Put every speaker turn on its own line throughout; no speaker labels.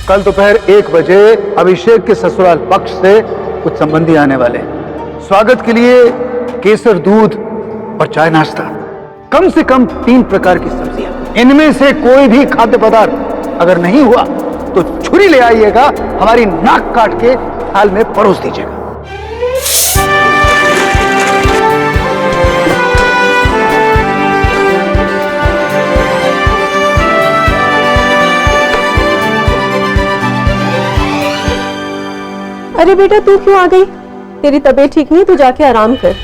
कल दोपहर 1 बजे अभिषेक के ससुराल पक्ष से कुछ संबंधी आने वाले हैं। स्वागत के लिए केसर दूध और चाय नाश्ता, कम से कम 3 प्रकार की सब्जियां। इनमें से कोई भी खाद्य पदार्थ अगर नहीं हुआ तो छुरी ले आइएगा, हमारी नाक काट के थाल में परोस दीजिएगा।
अरे बेटा, तू क्यों आ गई? तेरी तबीयत ठीक नहीं, तू जाके आराम कर।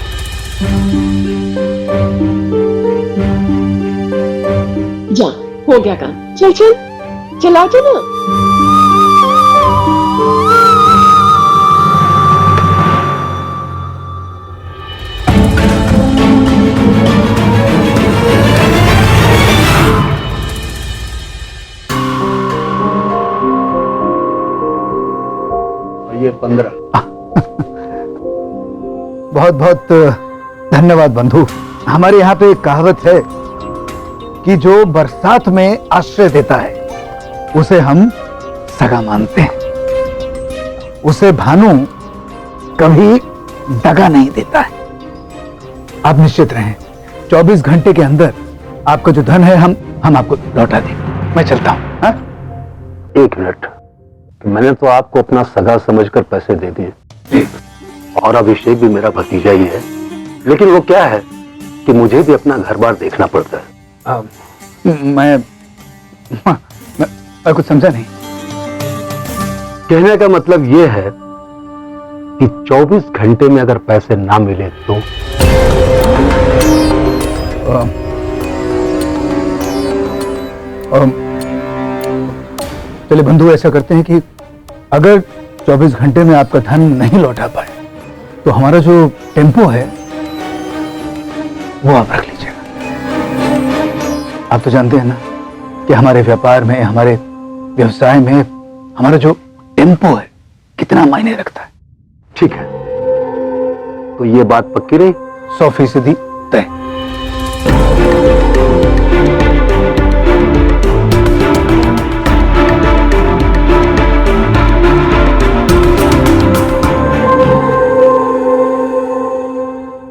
जा, हो गया काम। चल चल चला ना।
ये 15। बहुत बहुत धन्यवाद बंधु। हमारे यहाँ पे एक कहावत है कि जो बरसात में आश्रय देता है उसे हम सगा मानते हैं, उसे भानु कभी दगा नहीं देता है। आप निश्चित रहें, 24 घंटे के अंदर आपका जो धन है हम आपको लौटा देंगे। मैं चलता हूं। हाँ?
1 मिनट, मैंने तो आपको अपना सगा समझकर पैसे दे दिए और अभिषेक भी मेरा भतीजा ही है, लेकिन वो क्या है कि मुझे भी अपना घर बार देखना पड़ता है।
मैं कुछ समझा नहीं।
कहने का मतलब ये है कि 24 घंटे में अगर पैसे ना मिले तो
चलिए बंधु, ऐसा करते हैं कि अगर 24 घंटे में आपका धन नहीं लौटा पाए तो हमारा जो टेम्पो है वो आप रख लीजिएगा। आप तो जानते हैं ना कि हमारे व्यापार में, हमारे व्यवसाय में हमारा जो टेम्पो है कितना मायने रखता है।
ठीक है, तो ये बात पक्की रही?
100% तय।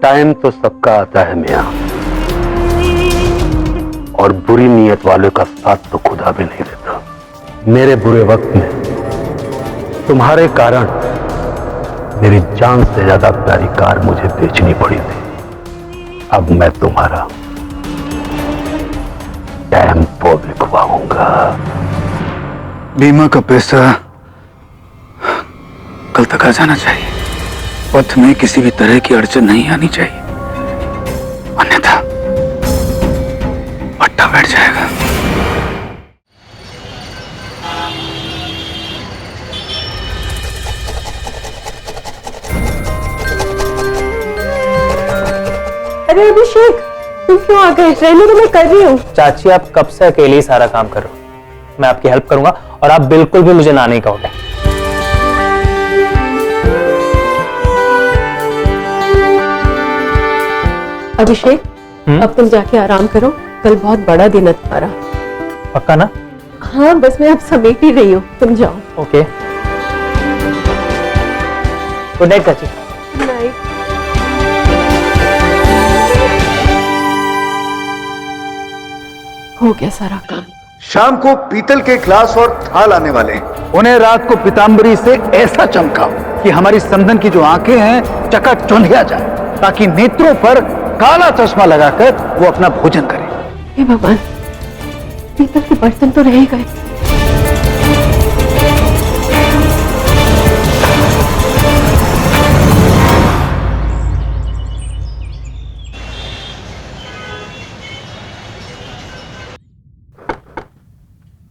टाइम तो सबका आता है मियां, और बुरी नीयत वालों का साथ तो खुदा भी नहीं देता। मेरे बुरे वक्त में तुम्हारे कारण मेरी जान से ज्यादा प्यारी कार मुझे बेचनी पड़ी थी। अब मैं तुम्हारा टेम्पो लिखवाऊंगा।
बीमा का पैसा कल तक आ जाना चाहिए। पथ में किसी भी तरह की अड़चन नहीं आनी चाहिए, अन्यथा भट्टा बैठ जाएगा।
अरे अभिषेक, तुम क्यों आ गए? रेनू तो मैं कर रही हूँ।
चाची, आप कब से अकेले ही सारा काम कर रहे हो? मैं आपकी हेल्प करूंगा और आप बिल्कुल भी मुझे ना नहीं कहोगे।
अभिषेक, अब तुम जाके आराम करो, कल बहुत बड़ा दिन है तुम्हारा।
पक्का ना?
हाँ, बस मैं अब समेट ही रही हूँ, तुम जाओ।
ओके, गुड नाइट चाची।
नाइट। हो गया सारा काम।
शाम को पीतल के ग्लास और थाल आने वाले हैं। उन्हें रात को पीतांबरी से ऐसा चमकाओ कि हमारी समधन की जो आंखें हैं चकाचौंधिया जाए, ताकि नेत्रों पर काला चश्मा लगाकर वो अपना भोजन करे।
हे भगवान, पीतल के बर्तन तो रह ही गए।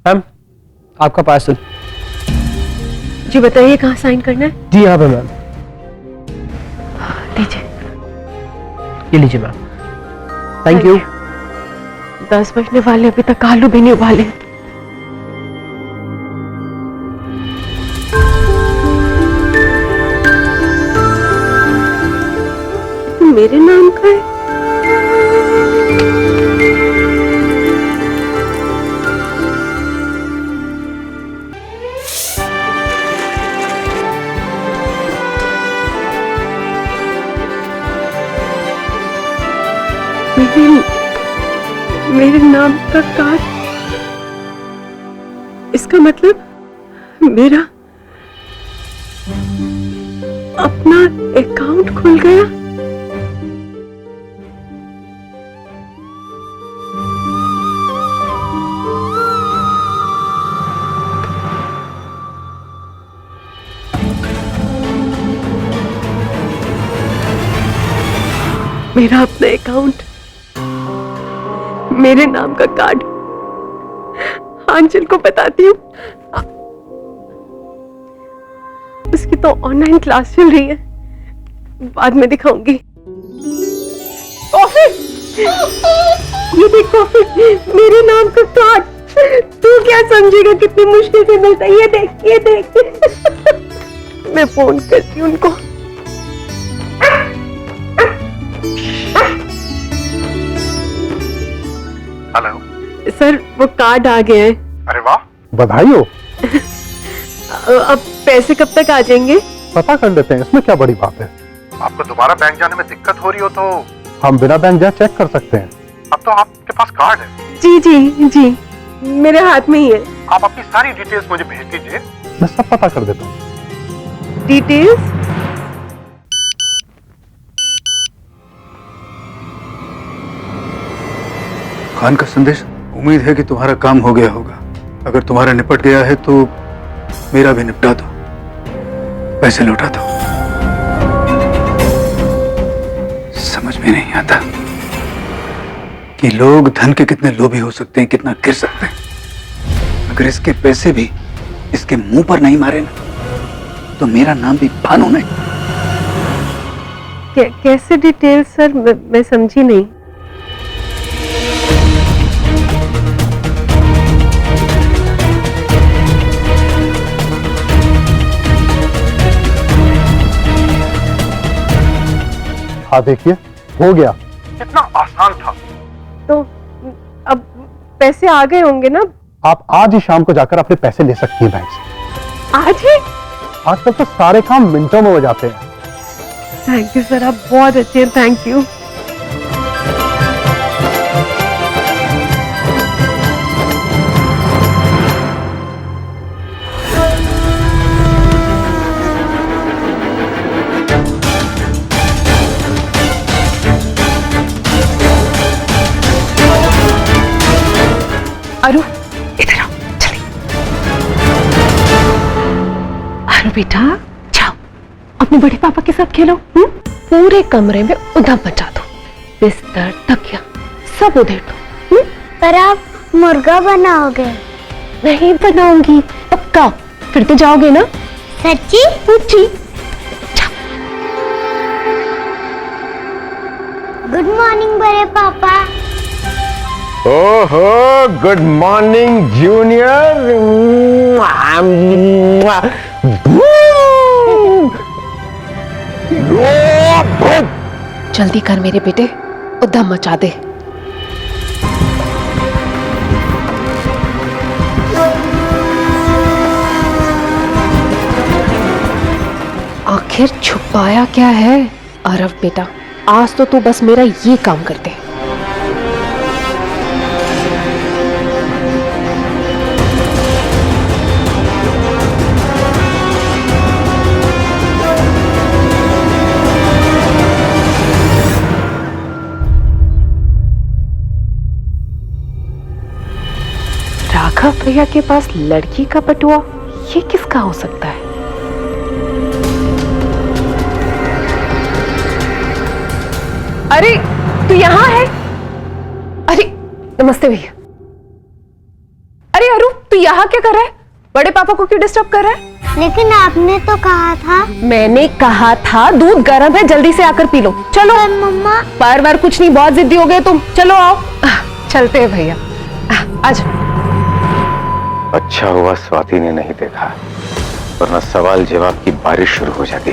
मैम, आपका पार्सल।
जी बताइए, कहाँ साइन करना है?
जी हाँ मैम।
लीजिए।
ये लीजिए मैम। Thank you.
10 बजने वाले, अभी तक आलू भी नहीं उबाले। मेरे नाम का है? मेरे नाम का कार्ड, इसका मतलब मेरा अपना अकाउंट खुल गया। मेरा अपना अकाउंट, मेरे नाम का कार्ड। आंचल को बताती हूँ, उसकी तो ऑनलाइन क्लास चल रही है, बाद में दिखाऊंगी। कॉफी, ये देख कॉफी, मेरे नाम का कार्ड। तू क्या समझेगा कितनी मुश्किल से मिलता है। ये देख, ये देख। मैं फोन करती हूँ उनको।
हेलो
सर, वो कार्ड आ गए हैं।
अरे वाह,
बधाई हो।
अब पैसे कब तक आ जाएंगे?
पता कर लेते हैं, इसमें क्या बड़ी बात है।
आपको दोबारा बैंक जाने में दिक्कत हो रही हो तो
हम बिना बैंक जाए चेक कर सकते हैं।
अब तो आपके पास कार्ड है।
जी जी जी, मेरे हाथ में ही है।
आप अपनी सारी डिटेल्स मुझे भेज दीजिए।
मैं सब पता कर देता हूँ।
डिटेल्स?
खान का संदेश। उम्मीद है कि तुम्हारा काम हो गया होगा। अगर तुम्हारा निपट गया है तो मेरा भी निपटा दो, पैसे लौटा दो। समझ में नहीं आता कि लोग धन के कितने लोभी हो सकते हैं, कितना गिर सकते हैं। अगर इसके पैसे भी इसके मुंह पर नहीं मारे ना तो मेरा नाम भी भानु नहीं।
कैसे डिटेल्स सर? मैं समझी नहीं।
हाँ देखिए, हो गया।
कितना आसान था।
तो अब पैसे आ गए होंगे ना?
आप आज ही शाम को जाकर अपने पैसे ले सकती हैं बैंक से।
आज ही?
आजकल तो सारे काम मिनटों में हो जाते हैं।
थैंक यू सर, आप बहुत अच्छे हैं। Thank you. अरु, इधर आओ, चलिए। अरु बेटा, जाओ अपने बड़े पापा के साथ खेलो। पूरे कमरे में उधम मचा दो, बिस्तर, तकिया सब उधेड़ दो।
पर आप मुर्गा बनाओगे?
नहीं बनाऊंगी, पक्का। फिर तो जाओगे ना?
सच्ची?
सच्ची।
गुड मॉर्निंग बड़े पापा।
ओहो, गुड मॉर्निंग जूनियर।
जल्दी कर मेरे बेटे, उधम मचा दे। आखिर छुपाया क्या है? अरव बेटा, आज तो तू बस मेरा ये काम कर दे। राघव भैया के पास लड़की का बटुआ, ये किसका हो सकता है? अरे तू यहाँ है? अरे नमस्ते भैया। अरे अरु, तू यहाँ क्या कर रहा है? बड़े पापा को क्यों डिस्टर्ब कर रहा है?
लेकिन आपने तो कहा था।
मैंने कहा था दूध गर्म है, जल्दी से आकर पी लो। चलो।
पर मम्मा।
बार बार कुछ नहीं, बहुत जिद्दी हो गए तुम। चलो आओ, चलते हैं भैया। आज
अच्छा हुआ स्वाति ने नहीं देखा, वरना सवाल जवाब की बारिश शुरू हो जाती।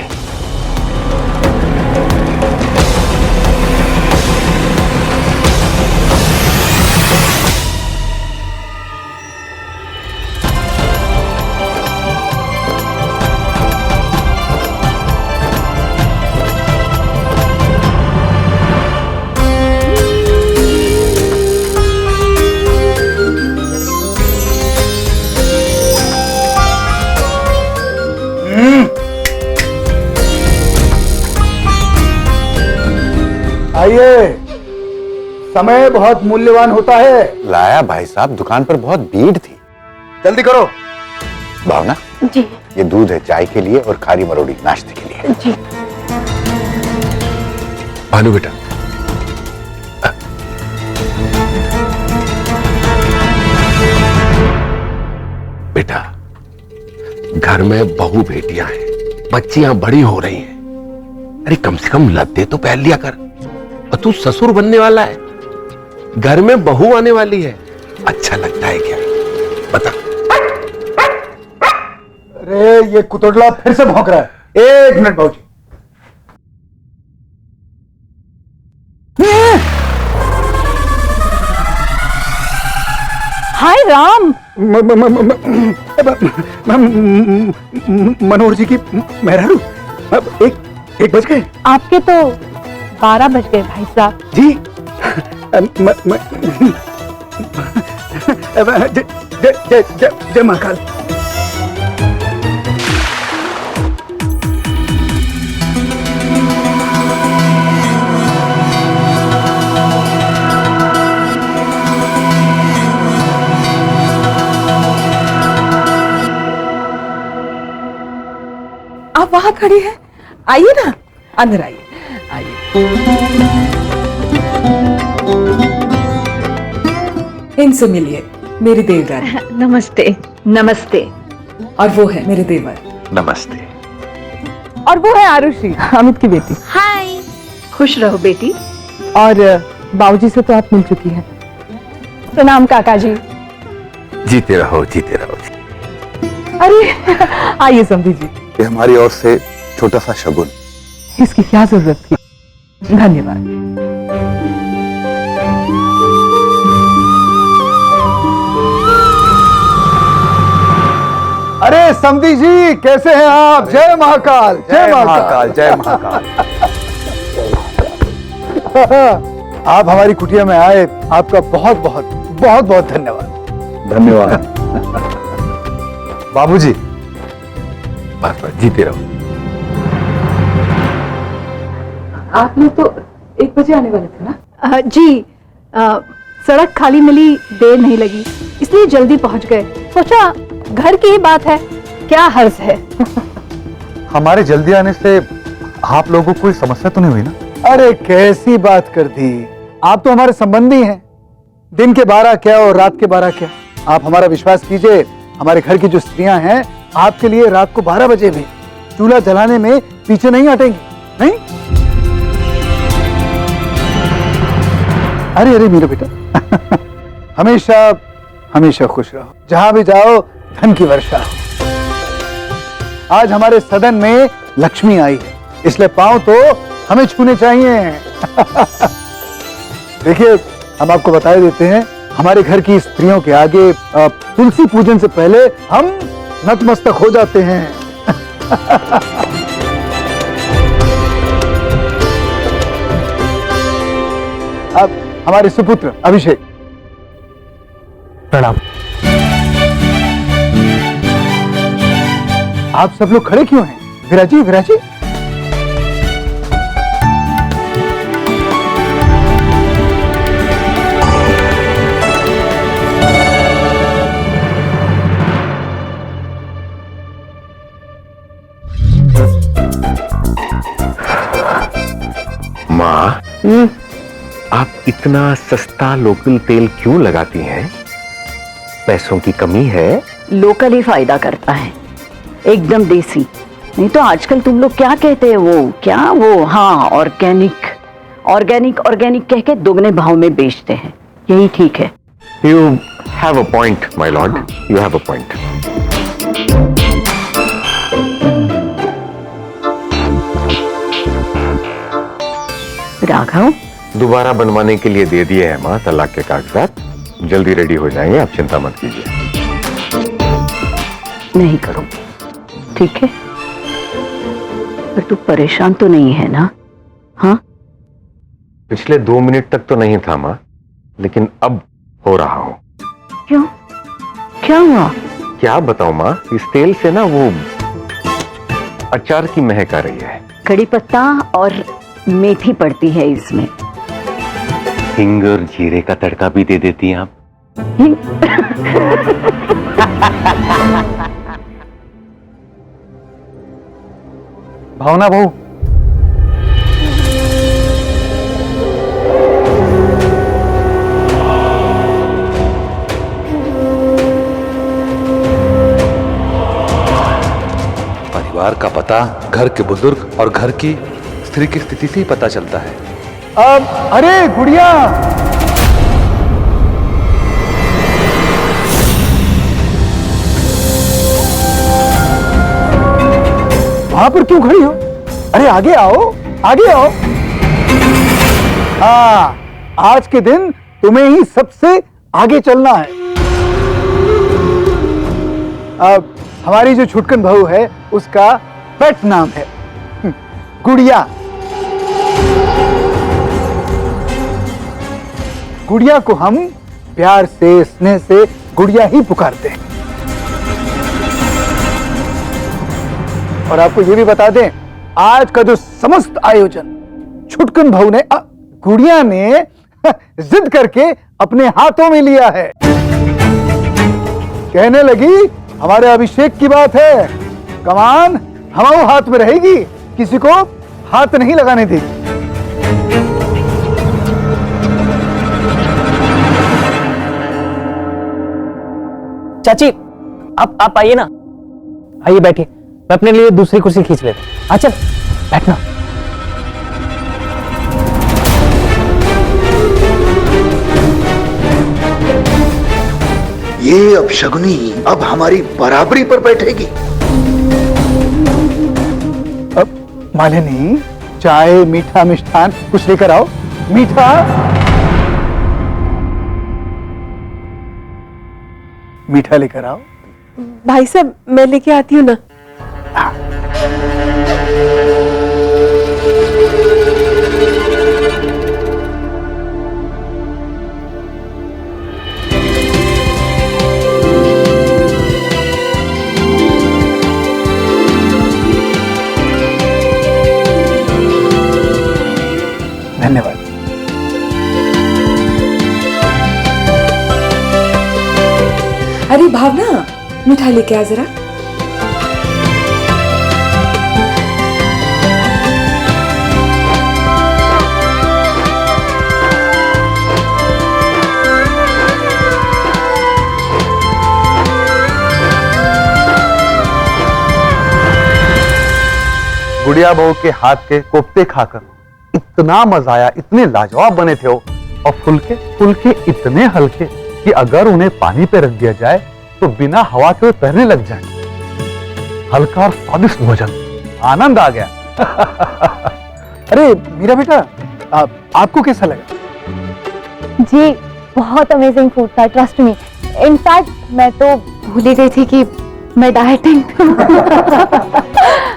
आइए, समय बहुत मूल्यवान होता है।
लाया भाई साहब, दुकान पर बहुत भीड़ थी।
जल्दी करो।
भावना,
जी
ये दूध है चाय के लिए और खारी मरोड़ी नाश्ते के लिए।
जी।
भानु बेटा, बेटा, घर में बहू बेटियां हैं, बच्चियां बड़ी हो रही हैं। अरे कम से कम लद्दे तो पहन लिया कर। और तू ससुर बनने वाला है, घर में बहू आने वाली है, अच्छा लगता है क्या? बता।
अरे ये कुतुड़ला फिर से भौंक रहा है। एक मिनट बाबूजी।
हाय राम।
मनोहर जी की मेहरारू। एक बज गए।
आपके तो 12 बज गए भाई साहब।
जी। जय महाकाल।
आप वहां खड़ी हैं, आइए ना, अंदर आइए, आइए। इनसे मिलिए, मेरी देवरानी।
नमस्ते। नमस्ते।
और वो है मेरे देवर।
नमस्ते।
और वो है आरुषि, अमित की बेटी।
हाय।
खुश रहो बेटी।
और बाबूजी से तो आप मिल चुकी हैं। प्रणाम काका जी।
जीते रहो, जीते रहो।
अरे आइए समधी जी।
ये हमारी ओर से छोटा सा शगुन।
इसकी क्या जरूरत थी? धन्यवाद।
अरे समधी जी, कैसे हैं आप? जय महाकाल। जय महाकाल।
जय महाकाल।
आप हमारी कुटिया में आए, आपका बहुत बहुत बहुत बहुत धन्यवाद।
धन्यवाद।
बाबूजी, बस बस जीते रहो।
आप लोग तो 1 बजे आने वाले थे ना?
जी, सड़क खाली मिली, देर नहीं लगी, इसलिए जल्दी पहुंच गए। सोचा घर की ही बात है, क्या हर्ज है।
हमारे जल्दी आने से आप लोगों को कोई समस्या तो नहीं हुई ना? अरे कैसी बात कर दी, आप तो हमारे संबंधी हैं। दिन के 12 क्या और रात के 12 क्या। आप हमारा विश्वास कीजिए, हमारे घर की जो स्त्रियां हैं आपके लिए रात को 12 बजे भी चूल्हा जलाने में पीछे नहीं हटेंगी। नहीं? अरे अरे मेरा बेटा, हमेशा हमेशा खुश रहो, जहां भी जाओ धन की वर्षा हो। आज हमारे सदन में लक्ष्मी आई है, इसलिए पांव तो हमें छूने चाहिए। देखिए, हम आपको बता देते हैं, हमारे घर की स्त्रियों के आगे तुलसी पूजन से पहले हम नतमस्तक हो जाते हैं। अब हमारे सुपुत्र अभिषेक।
प्रणाम।
आप सब लोग खड़े क्यों हैं? विराजी, विराजी।
माँ, आप इतना सस्ता लोकल तेल क्यों लगाती हैं? पैसों की कमी है?
लोकल ही फायदा करता है, एकदम देसी। नहीं तो आजकल तुम लोग क्या कहते हैं, वो हाँ, ऑर्गेनिक ऑर्गेनिक ऑर्गेनिक कह के दोगुने भाव में बेचते हैं। यही ठीक है।
You have a point my Lord, you have a point.
Raghav,
दोबारा बनवाने के लिए दे दिए हैं माँ तलाक के कागजात, जल्दी रेडी हो जाएंगे, आप चिंता मत कीजिए।
नहीं करूंगी, ठीक है? पर तू परेशान तो नहीं है ना? हाँ?
पिछले 2 मिनट तक तो नहीं था माँ, लेकिन अब हो रहा हूं।
क्यों? क्या हुआ?
क्या बताऊं माँ, इस तेल से ना वो अचार की महक आ रही है।
कड़ी पत्ता और मेथी पड़ती है इसमें,
हींग और जीरे का तड़का भी दे देती हैं आप।
भावना बहू,
परिवार का पता घर के बुजुर्ग और घर की स्त्री की स्थिति से ही पता चलता है।
अब अरे गुड़िया, वहां पर क्यों खड़ी हो? अरे आगे आओ, आगे आओ। हाँ, आज के दिन तुम्हें ही सबसे आगे चलना है। अब हमारी जो छुटकन बहू है उसका पेट नाम है गुड़िया। गुड़िया को हम प्यार से, स्नेह से गुड़िया ही पुकारते हैं। और आपको ये भी बता दें, आज का जो समस्त आयोजन छुटकन बहू ने गुड़िया ने जिद करके अपने हाथों में लिया है। कहने लगी हमारे अभिषेक की बात है, कमान हमारे हाथ में रहेगी, किसी को हाथ नहीं लगाने देगी।
चाची, आप आइए ना, आइए बैठिए, मैं अपने लिए दूसरी कुर्सी खींच लेता हूं। अच्छा बैठना।
ये अब शगुनी अब हमारी बराबरी पर बैठेगी। अब मालिनी, चाय, मीठा, मिष्ठान कुछ लेकर आओ। मीठा, मीठा लेकर आओ।
भाई साहब, मैं लेके आती हूँ ना।
धन्यवाद।
अरे भावना, मिठाई लेके आ जरा।
गुड़िया बहू के हाथ के कोफ्ते खाकर इतना मजा आया, इतने लाजवाब बने थे वो। और फुलके इतने हल्के कि अगर उन्हें पानी पे रख दिया जाए तो बिना हवा के तैरने लग जाए। हल्का और स्वादिष्ट भोजन, आनंद आ गया।
अरे मेरा बेटा, आपको कैसा लगा?
जी बहुत अमेजिंग फूड था, ट्रस्ट मी। इनफैक्ट मैं तो भूल ही गई थी कि मैं डाइटिंग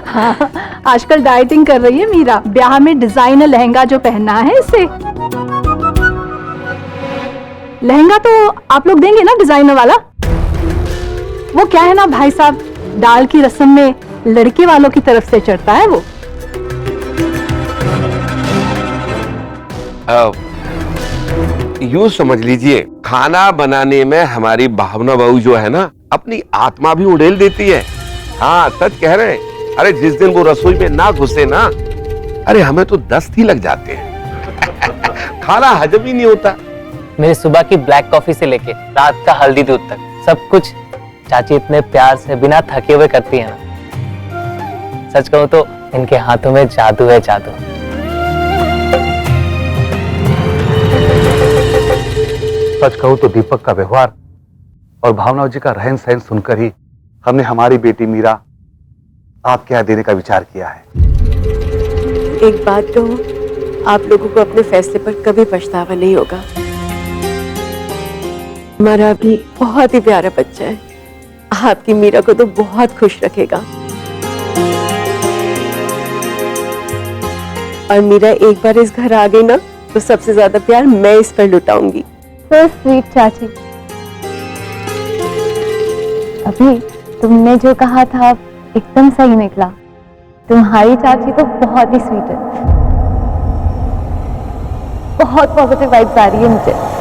हाँ, आजकल डाइटिंग कर रही है मीरा। ब्याह में डिजाइनर लहंगा जो पहनना है इसे। लहंगा तो आप लोग देंगे ना डिजाइनर वाला? वो क्या है ना भाई साहब, दाल की रस्म में लड़के वालों की तरफ से चढ़ता है वो।
यूं समझ लीजिए, खाना बनाने में हमारी भावना बहू जो है ना, अपनी आत्मा भी उड़ेल देती है। हाँ सच कह रहे हैं। अरे जिस दिन वो रसोई में ना घुसे ना, अरे हमें तो दस्त ही लग जाते हैं। खाना हजम ही नहीं होता।
मेरी सुबह की ब्लैक कॉफी से लेके रात का हल्दी दूध तक सब कुछ चाची इतने प्यार से बिना थके हुए करती है ना। सच कहूं तो इनके हाथों में जादू है, जादू।
सच कहूं तो दीपक का व्यवहार और भावना जी का रहन सहन सुनकर ही हमने हमारी बेटी मीरा आपके यहाँ देने का विचार किया है।
एक बात कहूं, आप लोगों को अपने फैसले पर कभी पछतावा नहीं होगा। हमारा भी बहुत ही प्यारा बच्चा है, आपकी मीरा को तो बहुत खुश रखेगा। और मीरा एक बार इस घर आ गई ना, तो सबसे ज्यादा प्यार मैं इस पर लुटाऊंगी।
So sweet चाची। अभी तुमने जो कहा था एकदम सही निकला। तुम्हारी चाची तो बहुत ही स्वीट है। बहुत पॉजिटिव वाइब्स आ रही है मुझे।